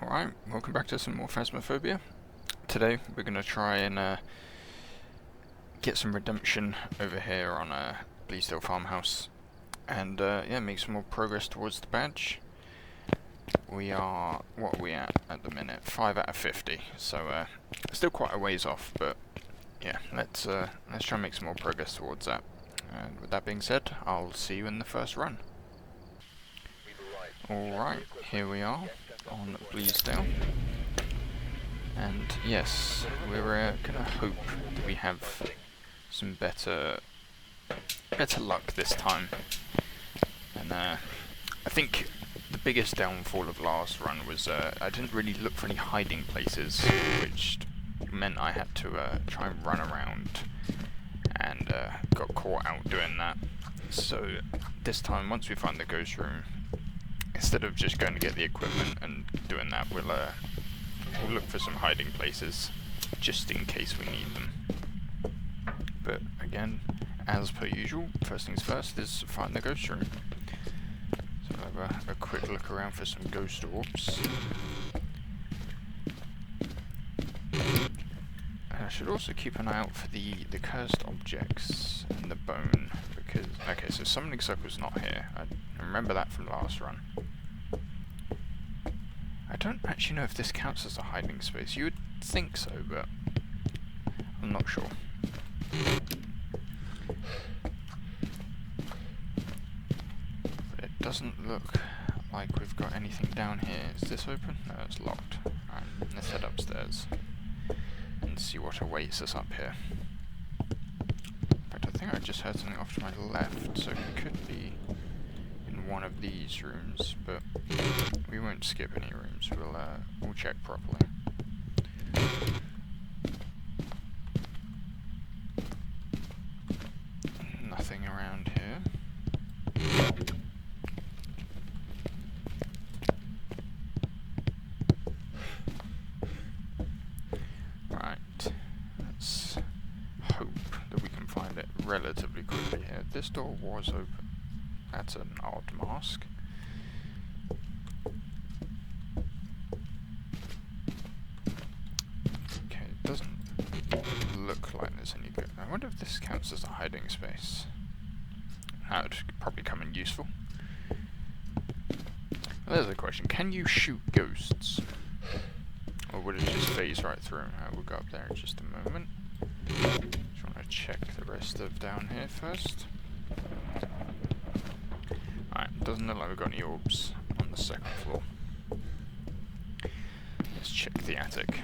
Alright, welcome back to some more Phasmophobia. Today we're going to try and get some redemption over here on Bleasdale Farmhouse and yeah, make some more progress towards the badge. We are, what are we at the minute? 5 out of 50, so still quite a ways off, but yeah, let's try and make some more progress towards that. And with that being said, I'll see you in the first run. Alright, here we are on Bleasdale. And yes, we're gonna hope that we have some better luck this time. And I think the biggest downfall of last run was I didn't really look for any hiding places, which meant I had to try and run around, and got caught out doing that. So this time, once we find the ghost room, instead of just going to get the equipment and doing that, we'll look for some hiding places, just in case we need them. But again, as per usual, first things first is find the ghost room. So I'll have a quick look around for some ghost orbs. And I should also keep an eye out for the cursed objects and the bone, because, okay, so summoning circle's not here. I remember that from last run. I don't actually know if this counts as a hiding space. You would think so, but I'm not sure. But it doesn't look like we've got anything down here. Is this open? No, it's locked. Alright, let's head upstairs and see what awaits us up here. In fact, I think I just heard something off to my left, so it could be in one of these rooms, but we won't skip any rooms. We'll check properly. Nothing around here. Right, let's hope that we can find it relatively quickly here. This door was open. That's an odd mask. Okay, it doesn't look like there's any good. I wonder if this counts as a hiding space. That would probably come in useful. Well, there's a question. Can you shoot ghosts? Or would it just phase right through? We'll go up there in just a moment. Just want to check the rest of down here first. Alright, doesn't look like we've got any orbs on the second floor. Let's check the attic.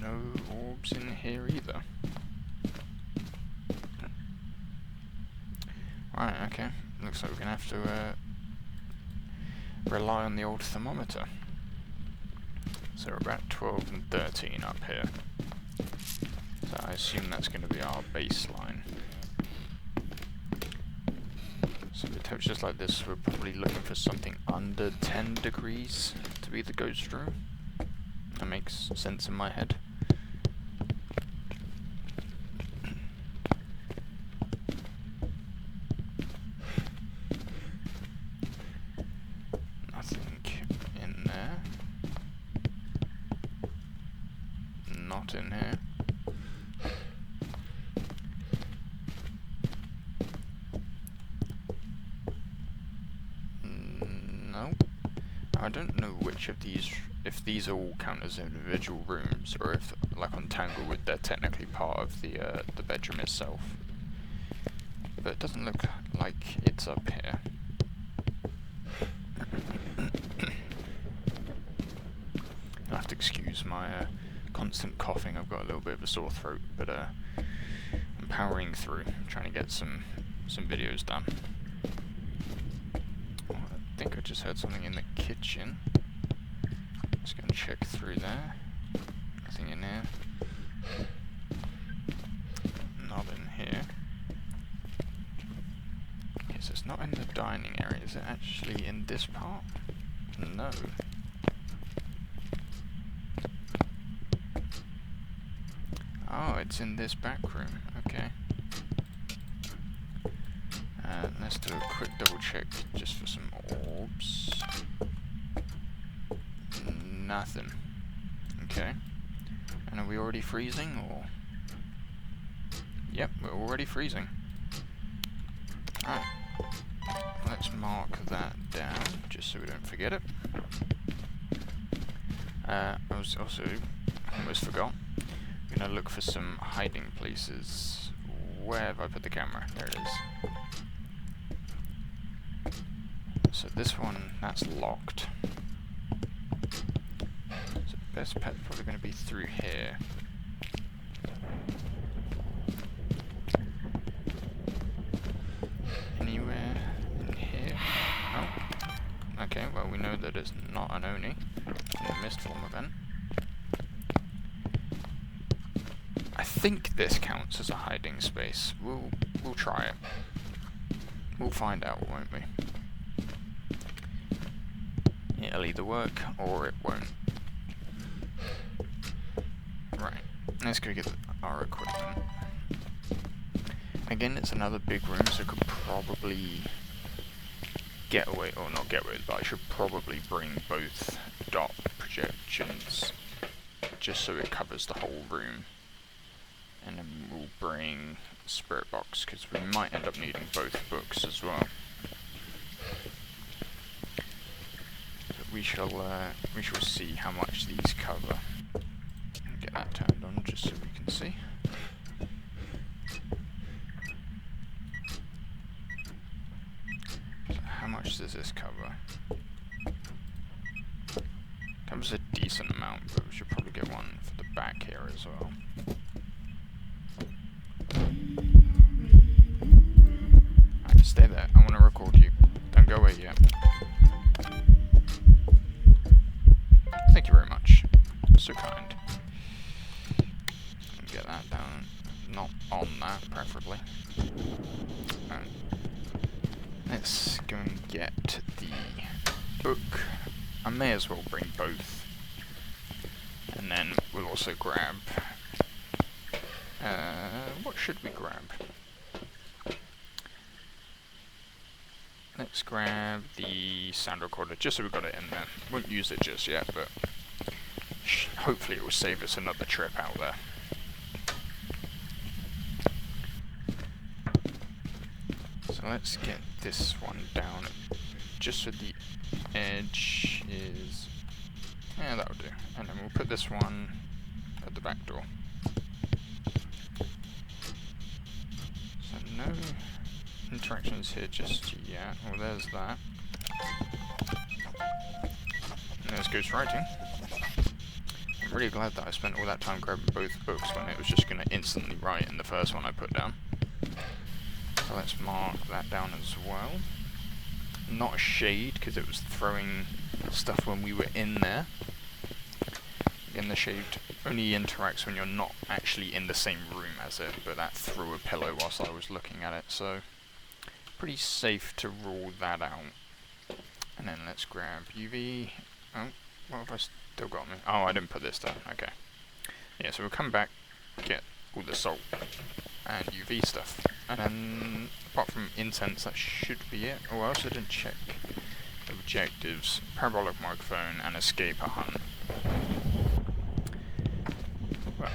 No orbs in here either. Right, okay. Looks like we're gonna have to rely on the old thermometer. So we're about 12 and 13 up here. So I assume that's going to be our baseline. So with temperatures like this, we're probably looking for something under 10 degrees to be the ghost room. That makes sense in my head. Not in here. No. I don't know which of these, if these all count as individual rooms, or if, like on Tanglewood, they're technically part of the bedroom itself. But it doesn't look like it's up here. You'll have to excuse my constant coughing. I've got a little bit of a sore throat, but I'm powering through, trying to get some videos done. Oh, I think I just heard something in the kitchen. Let's go and check through there. Nothing in here. Not in here. Okay, so it's not in the dining area. Is it actually in this part? No. Oh, it's in this back room. Okay. Let's do a quick double check just for some orbs. Nothing. Okay. And are we already freezing, or...? Yep, we're already freezing. Alright. Let's mark that down, just so we don't forget it. I was also... almost forgot. I'm gonna look for some hiding places. Where have I put the camera? There it is. So this one, that's locked. So best pet's probably going to be through here. Anywhere in here? Oh. Okay, well we know that it's not an Oni in the mist form event. I think this counts as a hiding space. We'll try it. We'll find out, won't we? It'll either work or it won't. Right, let's go get our equipment. Again, it's another big room, so I could probably get away, or not get away, but I should probably bring both dot projections just so it covers the whole room. And then we'll bring Spirit Box, because we might end up needing both books as well. But we shall see how much these cover. Get that turned on just so we can see. So how much does this cover? Covers a decent amount, but we should probably get one for the back here as well. Alright, stay there. I want to record you. Don't go away yet. Thank you very much. So kind. Get that down. Not on that, preferably. Let's go and get the book. I may as well bring both. And then we'll also grab... what should we grab? Let's grab the sound recorder, just so we've got it in there. Won't use it just yet, but hopefully it will save us another trip out there. So let's get this one down, just so the edge is... yeah, that'll do. And then we'll put this one at the back door. So no interactions here just yet. Well, there's that. And there's Ghost Writing. I'm really glad that I spent all that time grabbing both books when it was just going to instantly write in the first one I put down. So let's mark that down as well. Not a shade, because it was throwing stuff when we were in there. Again, the shade only interacts when you're not actually in the same room as it, but that threw a pillow whilst I was looking at it, so pretty safe to rule that out. And then let's grab UV. Oh, what have I still got me? Oh, I didn't put this down. Okay. Yeah, so we'll come back, get all the salt and UV stuff. And then, apart from incense, that should be it. Oh, I also didn't check objectives. Parabolic microphone and escape a hunt. Well,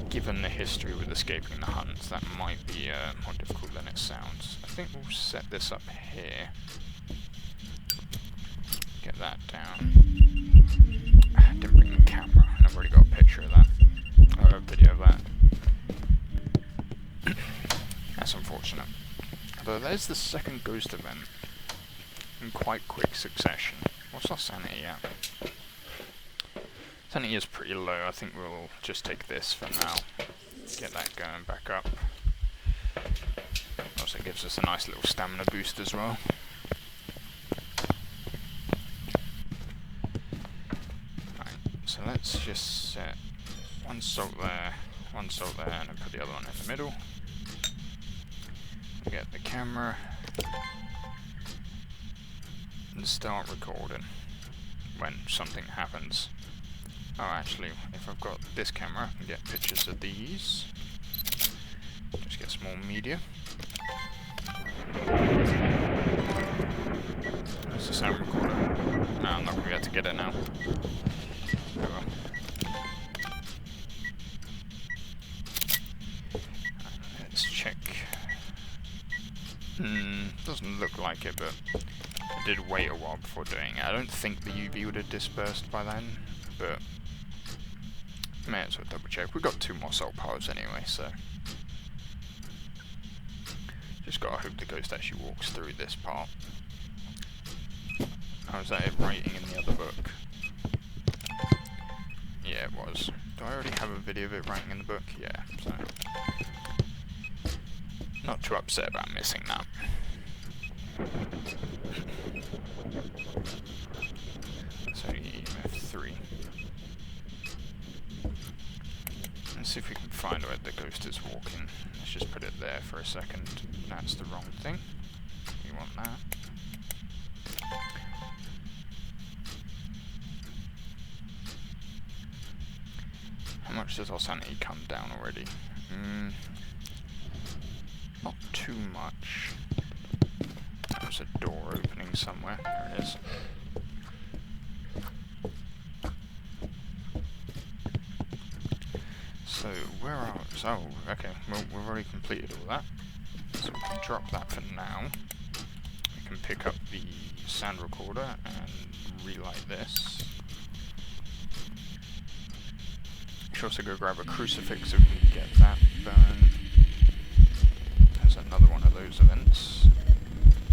given the history with escaping the hunts, that might be more difficult than it sounds. I think we'll set this up here. Get that down. I didn't bring the camera, and I've already got a picture of that. Or a video of that. That's unfortunate. Although there's the second ghost event in quite quick succession. What's our sanity at? Sanity is pretty low. I think we'll just take this for now. Get that going back up. Also gives us a nice little stamina boost as well. Right, so let's just set one salt there, and then put the other one in the middle. Get the camera and start recording when something happens. Oh, actually, if I've got this camera, I can get pictures of these. Just get some more media. There's the sound recorder. No, I'm not going to be able to get it now. Oh well. Let's check. Doesn't look like it, but I did wait a while before doing it. I don't think the UV would have dispersed by then, but may as well double check. We've got 2 more salt piles anyway, so just gotta hope the ghost actually walks through this part. Oh, is that it writing in the other book? Yeah, it was. Do I already have a video of it writing in the book? Yeah, so not too upset about missing that. That's only EMF 3. Let's see if we can find where the ghost is walking. Let's just put it there for a second. That's the wrong thing. We want that. How much does our sanity come down already? Not too much. There's a door opening somewhere. There it is. So, where are we? Oh, okay. Well, we've already completed all that. So we can drop that for now. We can pick up the sound recorder and relight this. We should also go grab a crucifix so we can get that burned. There's another one of those events.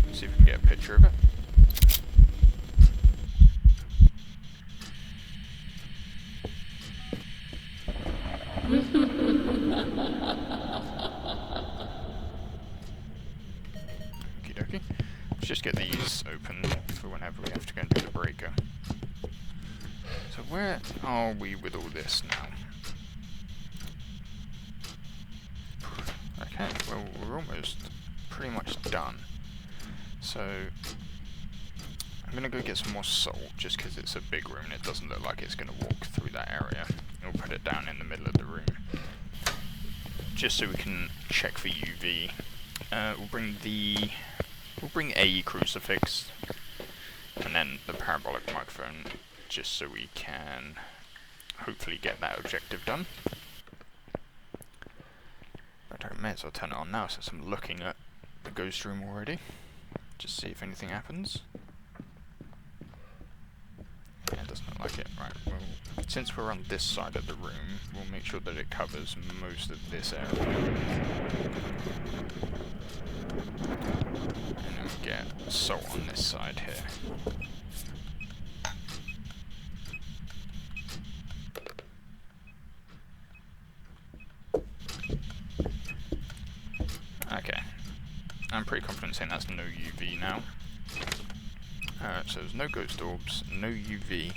Let's see if we can get a picture of it. Okie dokie. Let's just get these open for whenever we have to go and do the breaker. So where are we with all this now? Okay, well we're almost pretty much done. So I'm gonna go get some more salt just because it's a big room and it doesn't look like it's gonna walk through that area. We'll put it down in the middle of the room just so we can check for UV. We'll bring a crucifix and then the parabolic microphone just so we can hopefully get that objective done. But I may as well turn it on now since I'm looking at the ghost room already. Just see if anything happens. Yeah, it doesn't look like it. Right, well, since we're on this side of the room, we'll make sure that it covers most of this area. And then we get salt on this side here. Okay, I'm pretty confident saying that's no UV now. So there's no ghost orbs, no UV.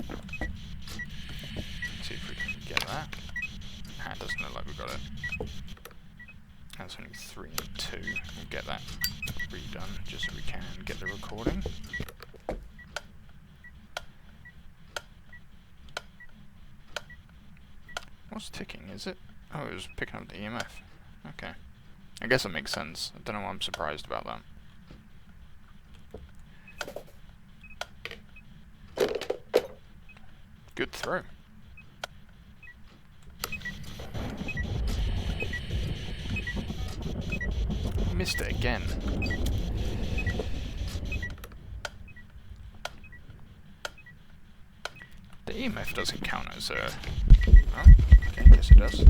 Let's see if we can get that. Ah, it doesn't look like we got it. That's only 3 and 2. We'll get that redone just so we can get the recording. What's ticking, is it? Oh, it was picking up the EMF. Okay. I guess that makes sense. I don't know why I'm surprised about that. Good throw. Missed it again. The EMF doesn't count as a... Oh, okay, I guess it does.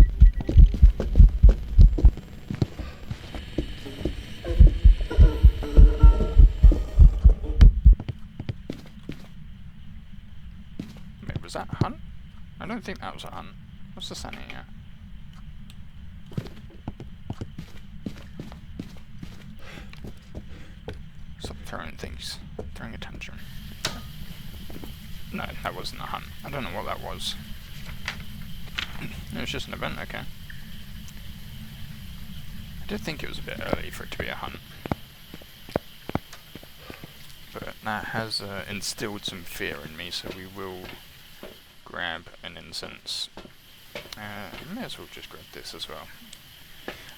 Wait, was that a hunt? I don't think that was a hunt. What's the sanity at? Stop throwing things. Throwing attention. No, that wasn't a hunt. I don't know what that was. It was just an event, okay. I did think it was a bit early for it to be a hunt. But that has instilled some fear in me, so we will grab an incense. May as well just grab this as well.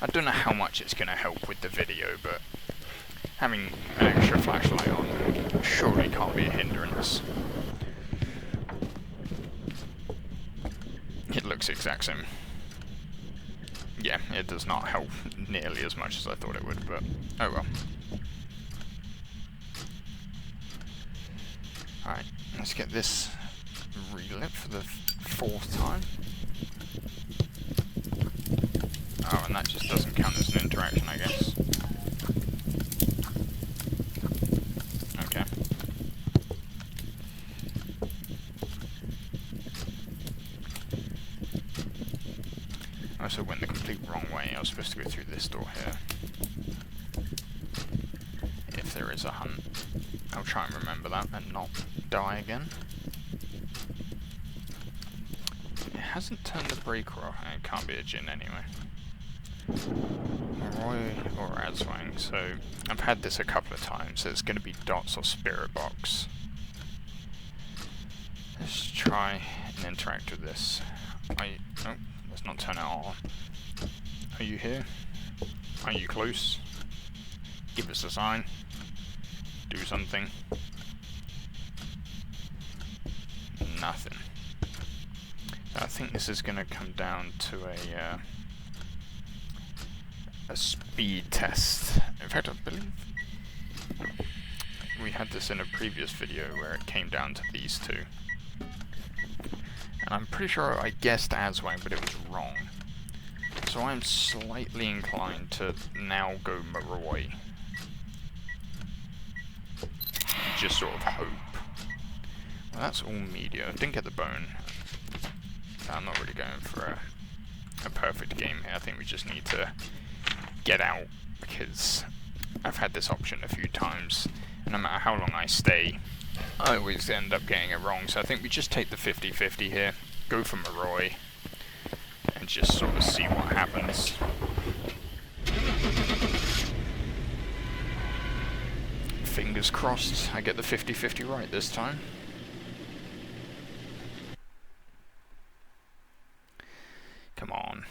I don't know how much it's going to help with the video, but having an extra flashlight on surely can't be a hindrance. It looks exact same. Yeah, it does not help nearly as much as I thought it would, but oh well. Alright, let's get this relit for the 4th time. Oh, and that just doesn't count as an interaction, I guess. Okay. I also went the complete wrong way. I was supposed to go through this door here. If there is a hunt. I'll try and remember that and not die again. It hasn't turned the breaker off. It can't be a Jinn anyway. Roy or Azwang. So I've had this a couple of times. So it's going to be Dots or Spirit Box. Let's try and interact with this. Oh, let's not turn it on. Are you here? Are you close? Give us a sign. Do something. Nothing. I think this is going to come down to a speed test. In fact, I believe we had this in a previous video where it came down to these two. And I'm pretty sure I guessed Azwang, but it was wrong. So I'm slightly inclined to now go Moroi. Just sort of hope. Well, that's all media. I didn't get the bone. I'm not really going for a perfect game here. I think we just need to get out, because I've had this option a few times, and no matter how long I stay, I always end up getting it wrong. So I think we just take the 50-50 here, go for Moroi, and just sort of see what happens. Fingers crossed I get the 50-50 right this time. Come on.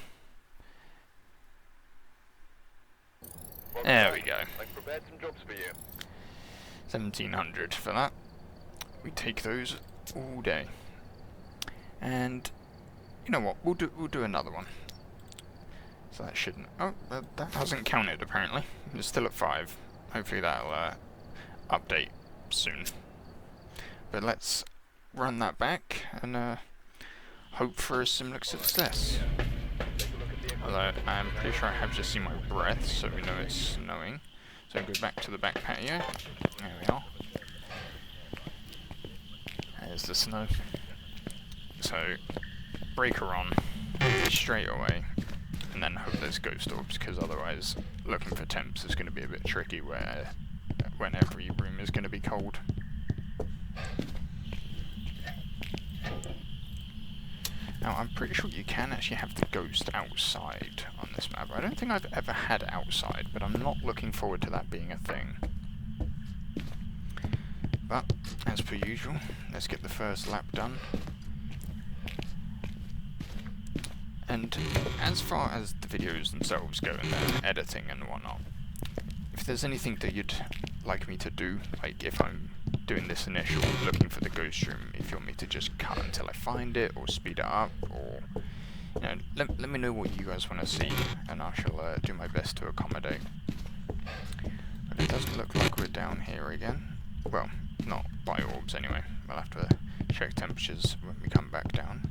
There we go. I've prepared some jobs for you. 1700 for that. We take those all day. And you know what? We'll do another one. So that shouldn't. Oh, that hasn't counted apparently. It's still at 5. Hopefully that'll update soon. But let's run that back and hope for a similar success. Although I'm pretty sure I have just seen my breath, so we know it's snowing. So go back to the back patio. There we are. There's the snow. So breaker on straight away, and then hope there's ghost orbs, because otherwise looking for temps is going to be a bit tricky when every room is going to be cold. Now I'm pretty sure you can actually have the ghost outside on this map. I don't think I've ever had outside, but I'm not looking forward to that being a thing. But as per usual, let's get the first lap done. And as far as the videos themselves go and their editing and whatnot, if there's anything that you'd like me to do, like if I'm doing this initial looking for the ghost room, if you want me to just cut until I find it, or speed it up, or you know, let me know what you guys want to see, and I shall do my best to accommodate. But it doesn't look like we're down here again. Well, not by orbs anyway. We'll have to check temperatures when we come back down.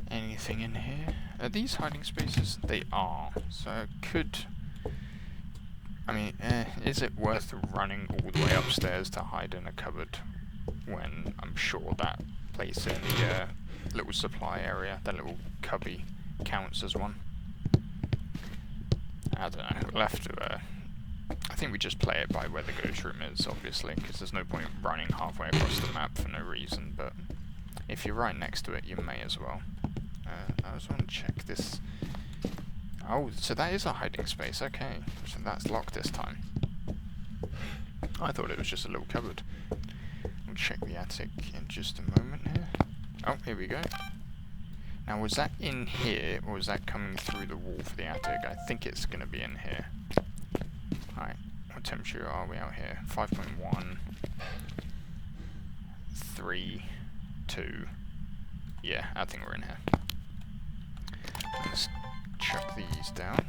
Anything in here? Are these hiding spaces? They are. So I could... I mean, is it worth running all the way upstairs to hide in a cupboard when I'm sure that place in the little supply area, that little cubby, counts as one? I don't know. We'll have to... I think we just play it by where the ghost room is, obviously, because there's no point running halfway across the map for no reason, but if you're right next to it, you may as well. I just want to check this. Oh, so that is a hiding space, okay. So that's locked this time. I thought it was just a little cupboard. We'll check the attic in just a moment here. Oh, here we go. Now, was that in here, or was that coming through the wall for the attic? I think it's going to be in here. Alright, what temperature are we out here? 5.1. 3. 2. Yeah, I think we're in here. Let's chuck these down.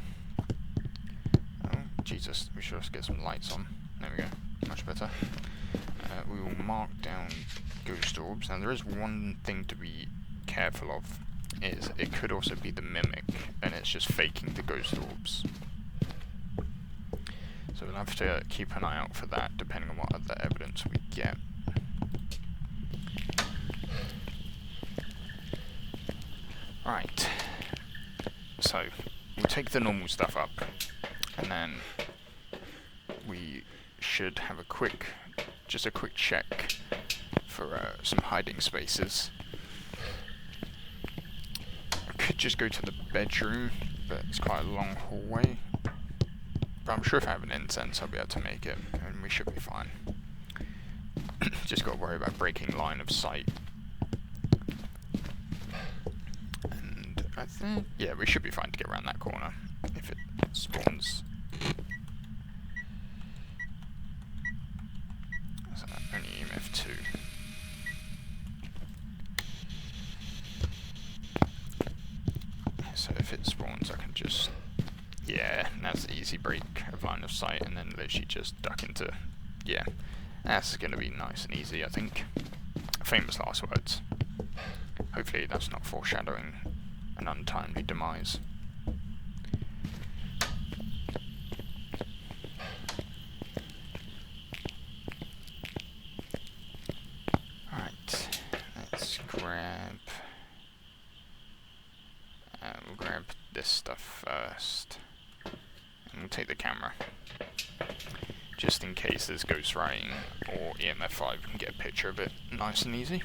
Oh, Jesus, we should just get some lights on. There we go, much better. We will mark down ghost orbs. Now, there is one thing to be careful of, is it could also be the mimic, and it's just faking the ghost orbs. So we'll have to keep an eye out for that, depending on what other evidence we get. Right, so we'll take the normal stuff up, and then we should have just a quick check for some hiding spaces. I could just go to the bedroom, but it's quite a long hallway. But I'm sure if I have an incense, I'll be able to make it, and we should be fine. Just got to worry about breaking line of sight. And I think, yeah, we should be fine to get around that corner if it spawns. So only EMF 2. So if it spawns, I can just, yeah, that's the easy break of line of sight, and then literally just duck into, yeah, that's going to be nice and easy, I think. Famous last words. Hopefully that's not foreshadowing an untimely demise. Alright, let's grab... we'll grab this stuff first. And we'll take the camera. Just in case there's ghost writing or EMF 5, we can get a picture of it nice and easy.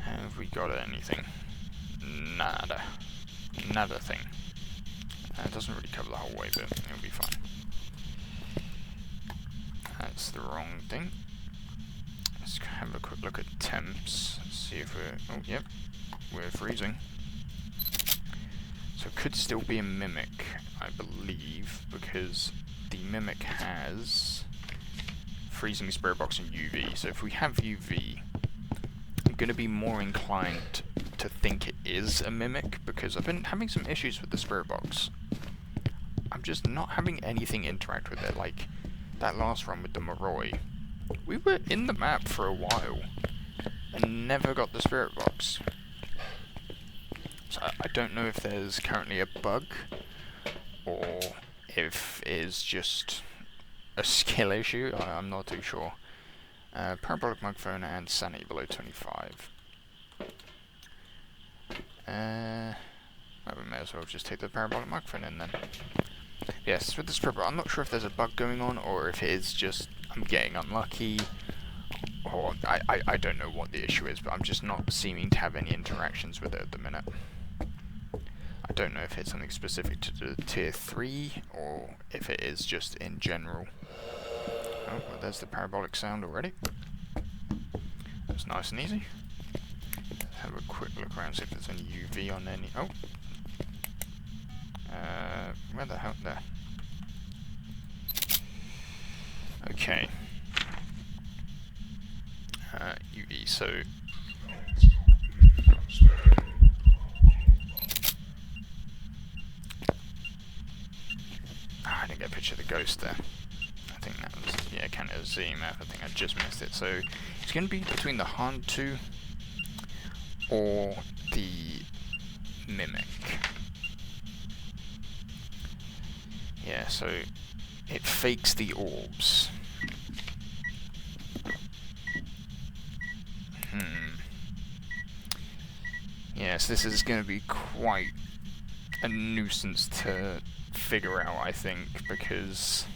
Have we got anything? Nada. Nada thing. It doesn't really cover the whole way, but it'll be fine. That's the wrong thing. Let's have a quick look at temps. See if we're... oh, yep. We're freezing. So it could still be a mimic, I believe, because the mimic has freezing, spirit box, and UV. So if we have UV, I'm going to be more inclined to think it is a mimic, because I've been having some issues with the spirit box. I'm just not having anything interact with it, like that last run with the Moroi. We were in the map for a while and never got the spirit box. So I don't know if there's currently a bug or if it's just a skill issue. I'm not too sure. Parabolic microphone and sanity below 25. We may as well just take the parabolic microphone in then. Yes, with the spirit box, I'm not sure if there's a bug going on or if it is just I'm getting unlucky, or I don't know what the issue is, but I'm just not seeming to have any interactions with it at the minute. I don't know if it's something specific to the tier 3 or if it is just in general. Oh, well, there's the parabolic sound already. That's nice and easy. Let's have a quick look around, see if there's any UV on any... oh! Where the hell? There. Okay. UV, so... I didn't get a picture of the ghost there. I think that was... yeah, Canada's ZMF, I think I just missed it. So, it's going to be between the Hantu or the Mimic. Yeah, so it fakes the orbs. Yes, this is going to be quite a nuisance to figure out, I think, because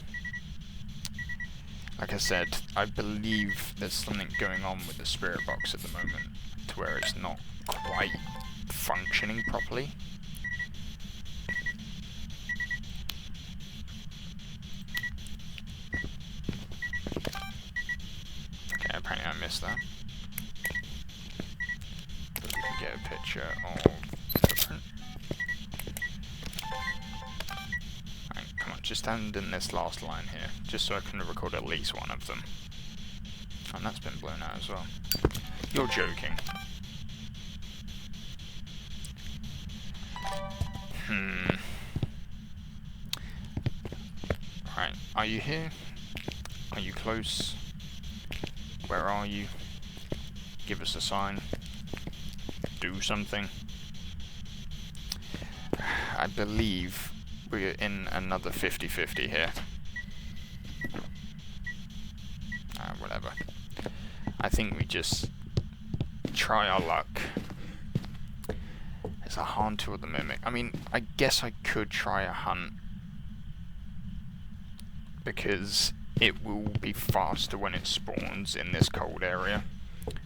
like I said, I believe there's something going on with the spirit box at the moment, to where it's not quite functioning properly. Okay, apparently I missed that. But we can get a picture of the footprint. Right, come on, just stand in this last line here, just so I can record at least one of them. And that's been blown out as well. You're joking. Right, are you here? Are you close? Where are you? Give us a sign. Do something. I believe we're in another 50-50 here. Whatever. I think we just try our luck. It's a Haunt or the Mimic. I mean, I guess I could try a Hunt, because it will be faster when it spawns in this cold area.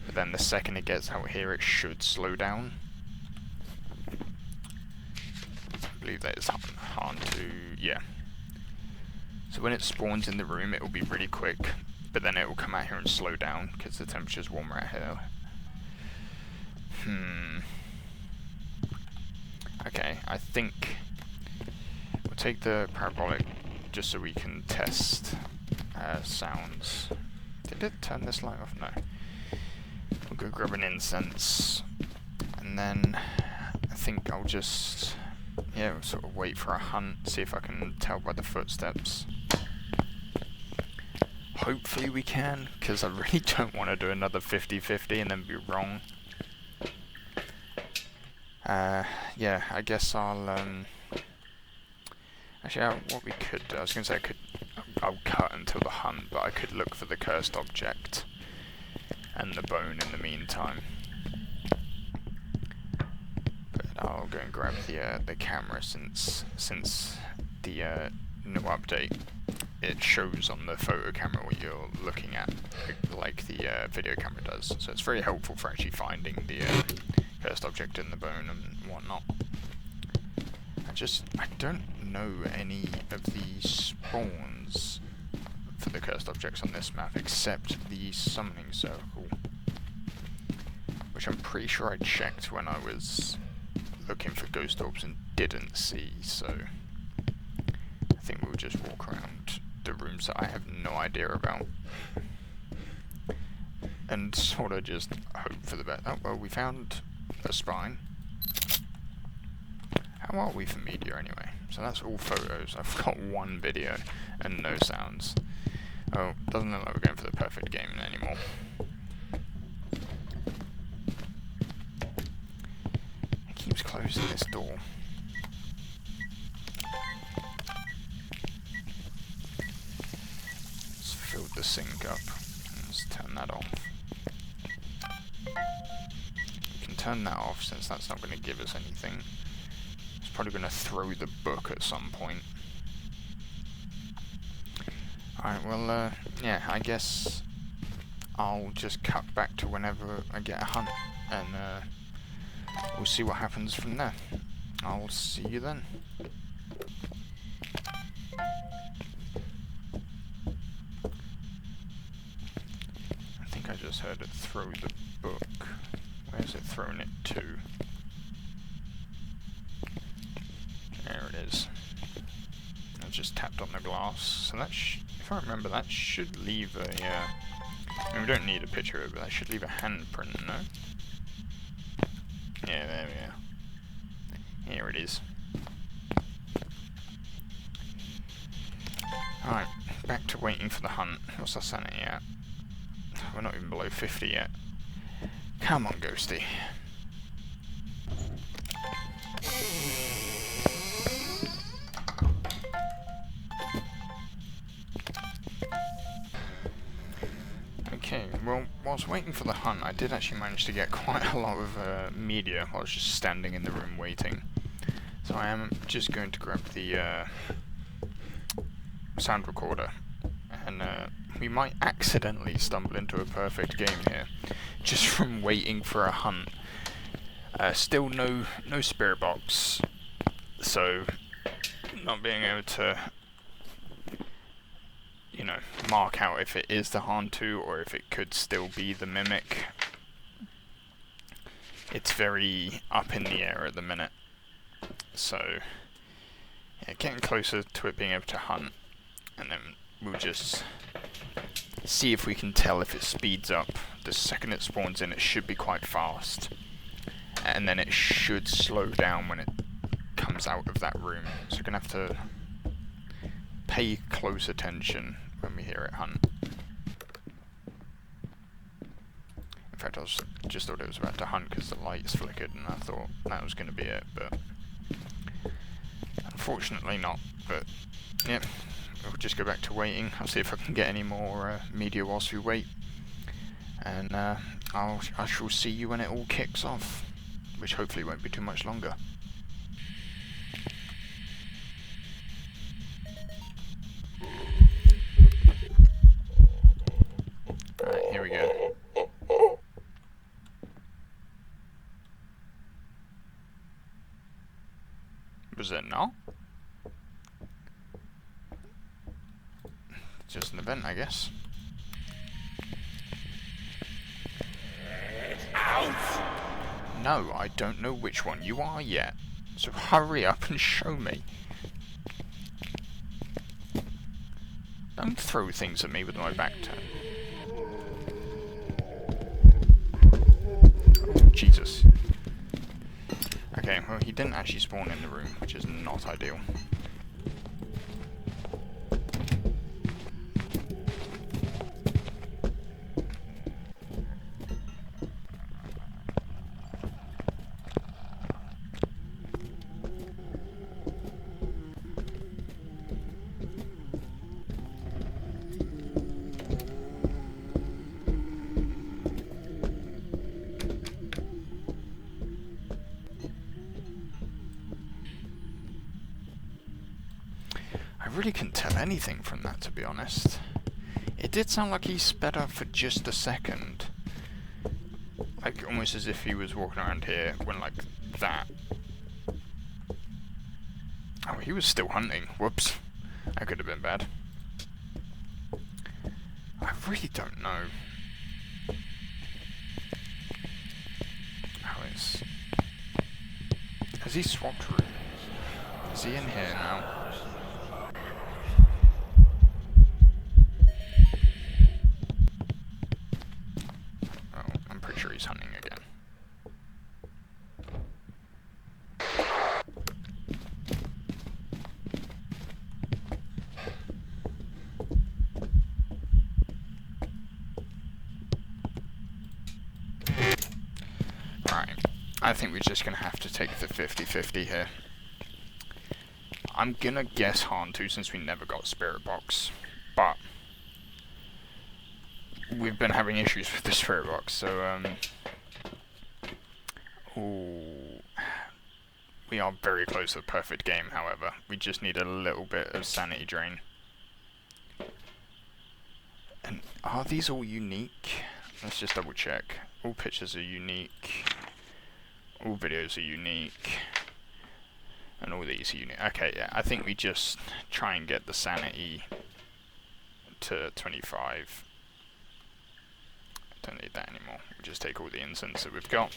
But then the second it gets out here, it should slow down. I believe that is Haunt, yeah. So when it spawns in the room, it will be really quick, but then it will come out here and slow down because the temperature's warmer out here. Okay, I think we'll take the parabolic just so we can test sounds. Did it turn this light off? No. We'll go grab an incense, and then I think I'll just, yeah, sort of wait for a hunt, see if I can tell by the footsteps. Hopefully we can, because I really don't want to do another 50-50 and then be wrong. Yeah, I guess I'll, actually, what we could do, I was going to say I'll cut until the hunt, but I could look for the cursed object and the bone in the meantime. But I'll go and grab the camera since the new update, it shows on the photo camera what you're looking at, like the video camera does. So it's very helpful for actually finding the cursed object in the bone and whatnot. I don't know any of the spawns for the cursed objects on this map except the summoning circle, which I'm pretty sure I checked when I was looking for ghost orbs and didn't see, so I think we'll just walk around the rooms that I have no idea about and sort of just hope for the best. Oh, well, we found a spine. How are we for media anyway? So that's all photos. I've got one video and no sounds. Oh, doesn't look like we're going for the perfect game anymore. It keeps closing this door. Let's fill the sink up. Let's turn that off. We can turn that off since that's not going to give us anything. It's probably going to throw the book at some point. Alright, well, yeah, I guess I'll just cut back to whenever I get a hunt, and we'll see what happens from there. I'll see you then. I think I just heard it throw the book. Where's it thrown it to? There it is. I just tapped on the glass, so that if I remember, that should leave a, I mean, we don't need a picture of it, but that should leave a handprint, no? Yeah, there we are. Here it is. Alright, back to waiting for the hunt. What's our sanity at? We're not even below 50 yet. Come on, Ghosty. Okay, well, whilst waiting for the hunt, I did actually manage to get quite a lot of media while I was just standing in the room waiting. So I am just going to grab the sound recorder and we might accidentally stumble into a perfect game here, just from waiting for a hunt. Still no spirit box, so not being able to, you know, mark out if it is the Hantu or if it could still be the Mimic. It's very up in the air at the minute. So, yeah, getting closer to it being able to hunt, and then we'll just see if we can tell if it speeds up. The second it spawns in, it should be quite fast, and then it should slow down when it comes out of that room. So we're going to have to pay close attention when we hear it hunt. In fact, I just thought it was about to hunt because the lights flickered, and I thought that was going to be it, but unfortunately not. But yep, we'll just go back to waiting. I'll see if I can get any more media whilst we wait, and I shall see you when it all kicks off, which hopefully won't be too much longer. Alright, here we go. Was it no? Just an event, I guess. No, I don't know which one you are yet. So hurry up and show me. Don't throw things at me with my back turned. Oh, Jesus. Okay, well, he didn't actually spawn in the room, which is not ideal. I really couldn't tell anything from that, to be honest. It did sound like he sped up for just a second. Like, almost as if he was walking around here when, like, that. Oh, he was still hunting. Whoops. That could have been bad. I really don't know. How is... Has he swapped rooms? Is he in here now? Sure, he's hunting again. Right, I think we're just gonna have to take the 50-50 here. I'm gonna guess Hantu since we never got Spirit Box, but we've been having issues with the Spirit Box, so ooh, we are very close to a perfect game, however. We just need a little bit of sanity drain. And are these all unique? Let's just double check. All pictures are unique. All videos are unique. And all these are unique. Okay, yeah, I think we just try and get the sanity to 25. Don't need that anymore. We'll just take all the incense that we've got,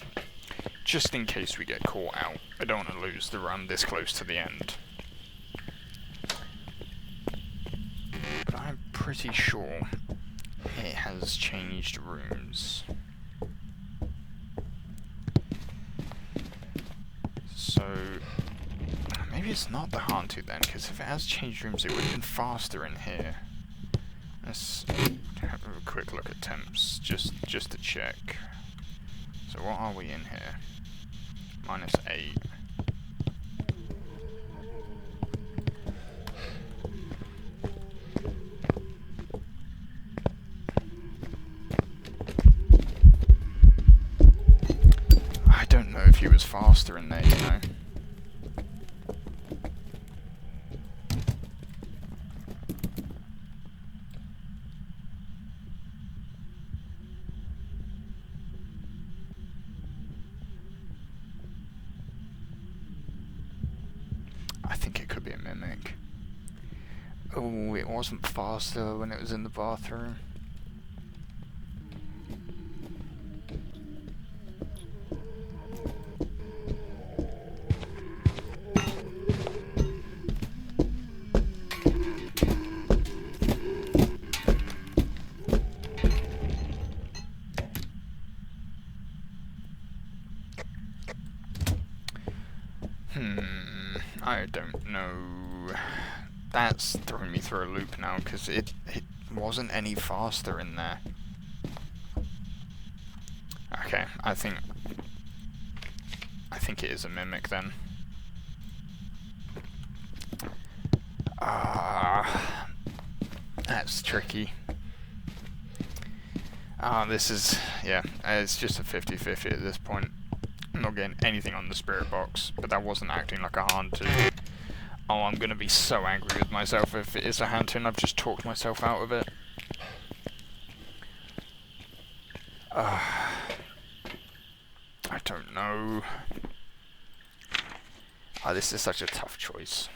just in case we get caught out. I don't want to lose the run this close to the end. But I'm pretty sure it has changed rooms. So maybe it's not the Hantu then, because if it has changed rooms, it would have been faster in here. Let's have a quick look at temps, just to check. So what are we in here? -8. I don't know if he was faster in there, you know. Oh, it wasn't faster when it was in the bathroom. I don't know. That's throwing me through a loop now, because it wasn't any faster in there. Okay, I think it is a mimic then. That's tricky. This is, yeah, it's just a 50-50 at this point. I'm not getting anything on the spirit box, but that wasn't acting like a hand tune. Oh, I'm gonna be so angry with myself if it is a hand tune. I've just talked myself out of it. I don't know. This is such a tough choice.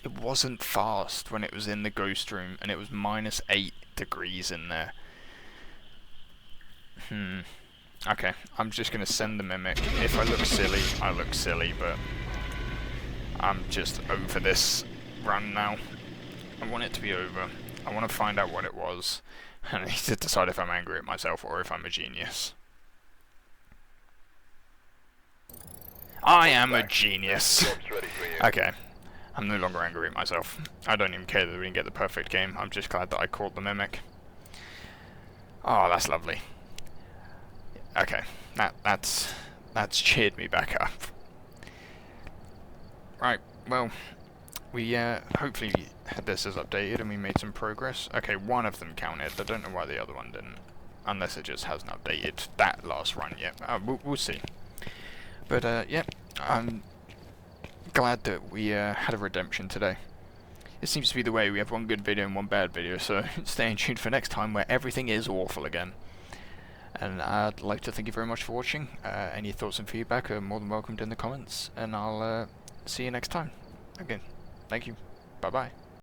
It wasn't fast when it was in the ghost room, and it was -8 degrees in there. Okay, I'm just gonna send the mimic. If I look silly, I look silly, but I'm just over this run now. I want it to be over. I want to find out what it was, and I need to decide if I'm angry at myself or if I'm a genius. I am a genius. Job's ready for you. Okay, I'm no longer angry at myself. I don't even care that we didn't get the perfect game. I'm just glad that I caught the mimic. Oh, that's lovely. Okay, that's cheered me back up. Right, well, we hopefully had this as updated and we made some progress. Okay, one of them counted. I don't know why the other one didn't, unless it just hasn't updated that last run yet. We'll see. But yeah, I'm glad that we had a redemption today. It seems to be the way. We have one good video and one bad video, so stay tuned for next time where everything is awful again. And I'd like to thank you very much for watching. Any thoughts and feedback are more than welcomed in the comments, and I'll see you next time. Again, thank you. Bye-bye.